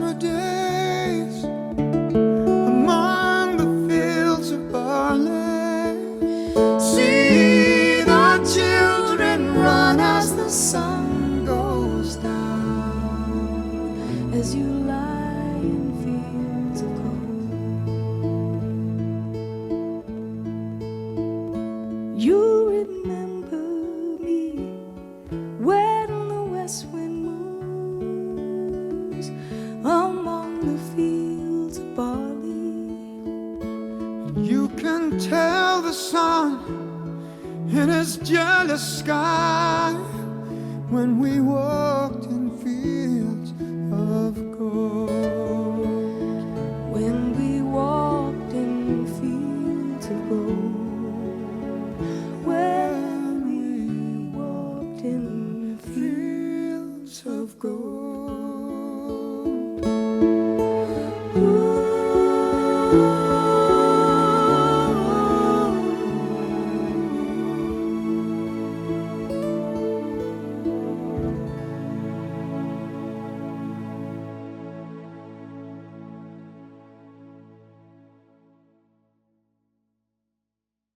summer days among the fields of barley. See the children run as the sun goes down, as you lie in fields of gold. You remember me when the west wind moves among the fields of barley. You can tell the sun in his jealous sky when we walked in fields of gold. When we walked in fields of gold. When we walked in fields of gold.